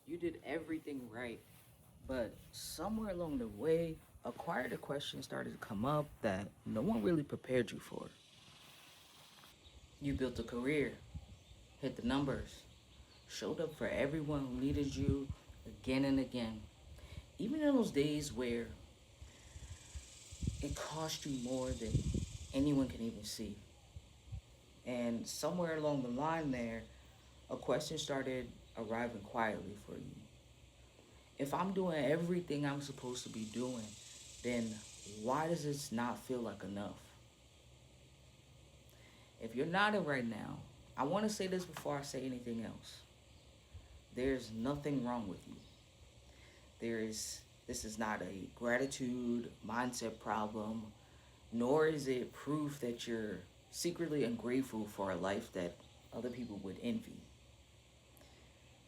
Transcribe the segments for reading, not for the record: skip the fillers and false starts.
You did everything right, but somewhere along the way, a quieter question started to come up that no one really prepared you for. You built a career, hit the numbers, showed up for everyone who needed you again and again. Even in those days where it cost you more than anyone can even see. And somewhere along the line there, a question started arriving quietly for you. If I'm doing everything I'm supposed to be doing, then why does this not feel like enough? If you're nodding right now, I want to say this before I say anything else. There's nothing wrong with you. This is not a gratitude mindset problem, nor is it proof that you're secretly ungrateful for a life that other people would envy.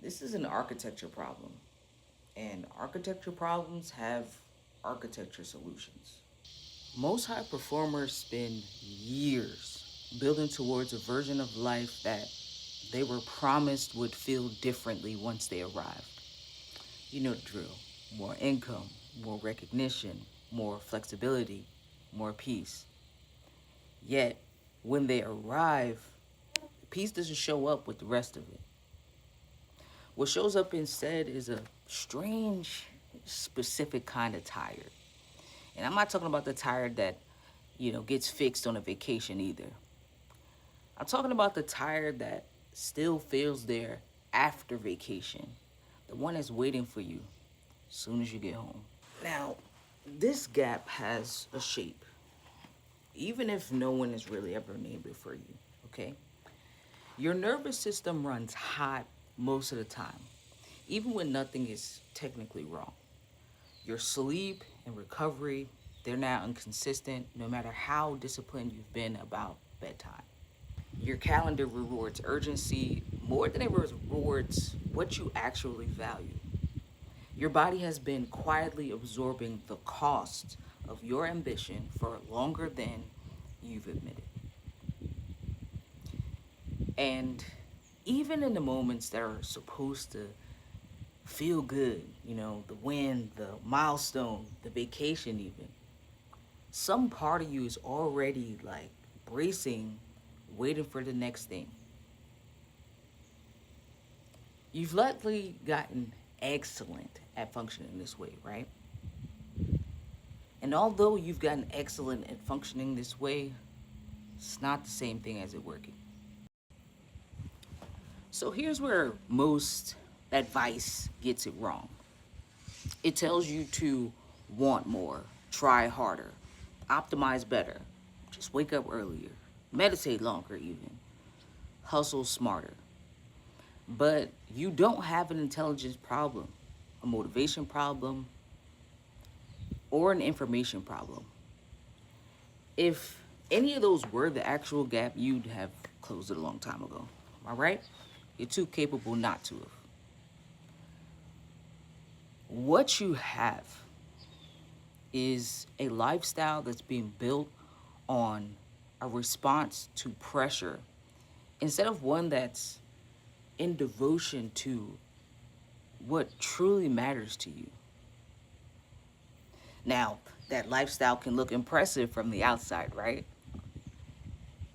This is an architecture problem, and architecture problems have architecture solutions. Most high performers spend years building towards a version of life that they were promised would feel differently once they arrived. You know the drill: more income, more recognition, more flexibility, more peace. Yet, when they arrive, peace doesn't show up with the rest of it. What shows up instead is a strange, specific kind of tired. And I'm not talking about the tired that, gets fixed on a vacation either. I'm talking about the tired that still feels there after vacation. The one that's waiting for you as soon as you get home. Now, this gap has a shape, even if no one has really ever named it for you, okay? Your nervous system runs hot most of the time, even when nothing is technically wrong. Your sleep and recovery, they're now inconsistent no matter how disciplined you've been about bedtime. Your calendar rewards urgency more than it rewards what you actually value. Your body has been quietly absorbing the cost of your ambition for longer than you've admitted. And even in the moments that are supposed to feel good, the win, the milestone, the vacation, even, some part of you is already like bracing, waiting for the next thing. You've likely gotten excellent at functioning this way, right? And although you've gotten excellent at functioning this way, it's not the same thing as it working. So here's where most advice gets it wrong. It tells you to want more, try harder, optimize better, just wake up earlier, meditate longer even, hustle smarter. But you don't have an intelligence problem, a motivation problem, or an information problem. If any of those were the actual gap, you'd have closed it a long time ago. All right? You're too capable not to have. What you have is a lifestyle that's being built on a response to pressure instead of one that's in devotion to what truly matters to you. Now, that lifestyle can look impressive from the outside, right?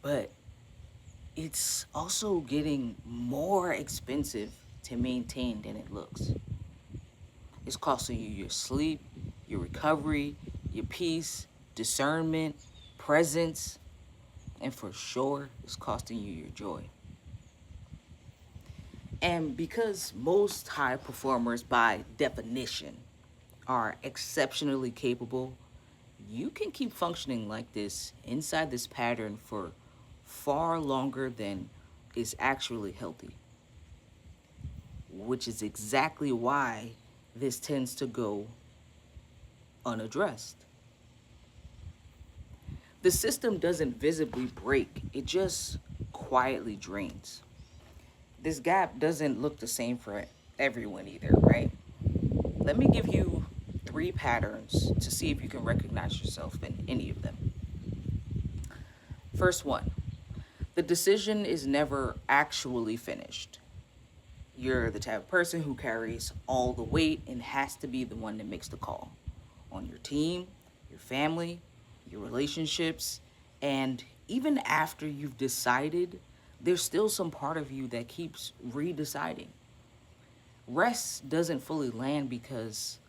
But it's also getting more expensive to maintain than it looks. It's costing you your sleep, your recovery, your peace, discernment, presence, and for sure, it's costing you your joy. And because most high performers, by definition, are exceptionally capable, you can keep functioning like this inside this pattern for far longer than is actually healthy, which is exactly why this tends to go unaddressed. The system doesn't visibly break, it just quietly drains. This gap doesn't look the same for everyone either, right? Let me give you three patterns to see if you can recognize yourself in any of them. First one, the decision is never actually finished. You're the type of person who carries all the weight and has to be the one that makes the call on your team, your family, your relationships, and even after you've decided, there's still some part of you that keeps redeciding. Rest doesn't fully land because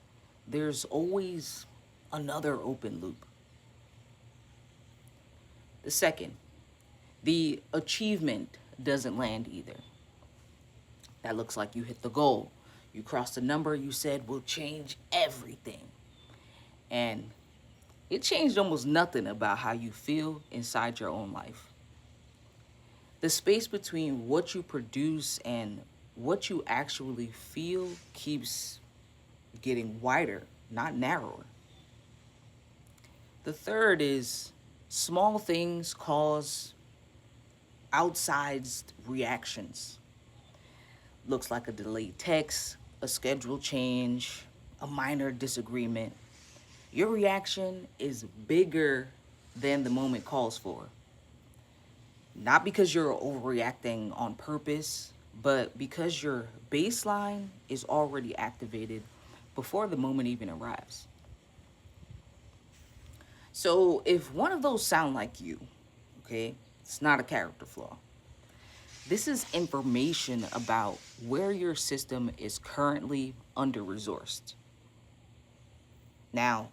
there's always another open loop. The second, the achievement doesn't land either. That looks like you hit the goal. You crossed the number you said will change everything. And it changed almost nothing about how you feel inside your own life. The space between what you produce and what you actually feel keeps getting wider, not narrower. The third is small things cause outsized reactions. Looks like a delayed text, a schedule change, a minor disagreement. Your reaction is bigger than the moment calls for. Not because you're overreacting on purpose, but because your baseline is already activated before the moment even arrives. So if one of those sound like you, okay, it's not a character flaw. This is information about where your system is currently under-resourced. Now,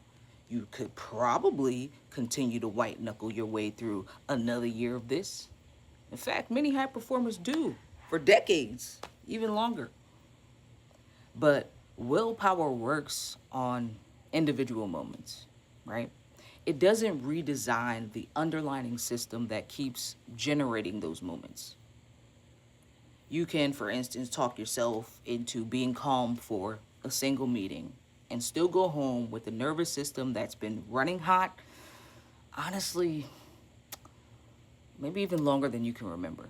you could probably continue to white knuckle your way through another year of this. In fact, many high performers do for decades, even longer. But willpower works on individual moments, right? It doesn't redesign the underlying system that keeps generating those moments. You can, for instance, talk yourself into being calm for a single meeting and still go home with a nervous system that's been running hot, honestly, maybe even longer than you can remember.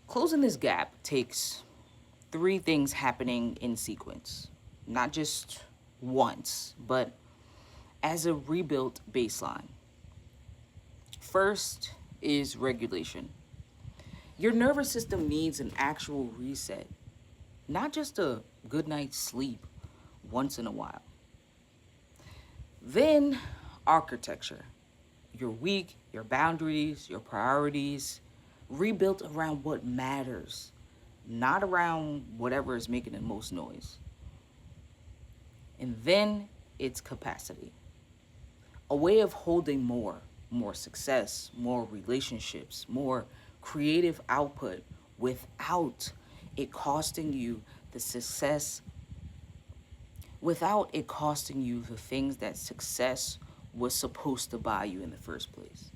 Closing this gap takes three things happening in sequence, not just once, but as a rebuilt baseline. First is regulation. Your nervous system needs an actual reset, not just a good night's sleep once in a while. Then, architecture. Your week, your boundaries, your priorities, rebuilt around what matters, not around whatever is making the most noise. And then it's capacity. A way of holding more success, more relationships, more creative output without it costing you the success, without it costing you the things that success was supposed to buy you in the first place.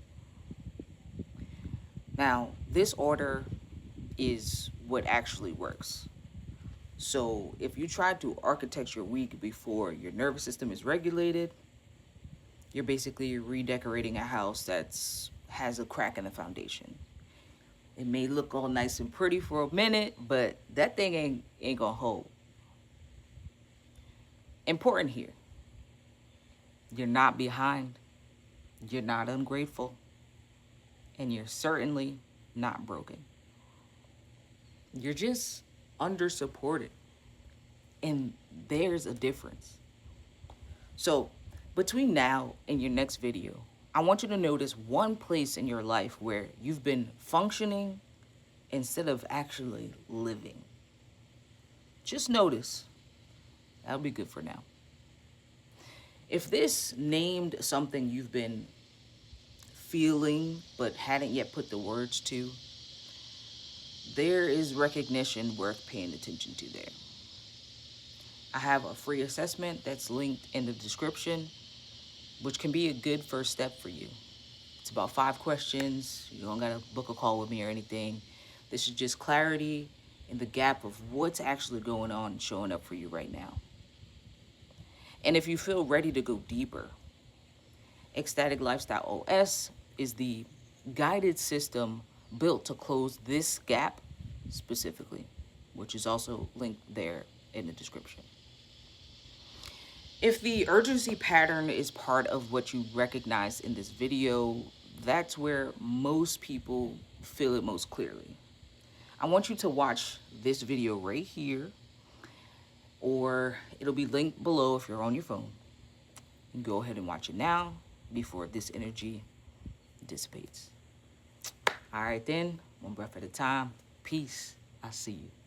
Now, this order is what actually works. So if you try to architect your week before your nervous system is regulated, you're basically redecorating a house that's has a crack in the foundation. It may look all nice and pretty for a minute, but that thing ain't gonna hold. Important here. You're not behind. You're not ungrateful. And you're certainly not broken. You're just under supported. And there's a difference. So between now and your next video, I want you to notice one place in your life where you've been functioning instead of actually living. Just notice. That'll be good for now. If this named something you've been feeling but hadn't yet put the words to, there is recognition worth paying attention to there. I have a free assessment that's linked in the description, which can be a good first step for you. It's about 5 questions. You don't gotta book a call with me or anything. This is just clarity in the gap of what's actually going on and showing up for you right now. And if you feel ready to go deeper, Ecstatic Lifestyle OS is the guided system built to close this gap specifically, which is also linked there in the description. If the urgency pattern is part of what you recognize in this video, that's where most people feel it most clearly. I want you to watch this video right here, or it'll be linked below if you're on your phone. You can go ahead and watch it now before this energy dissipates. All right then, one breath at a time. Peace. I see you.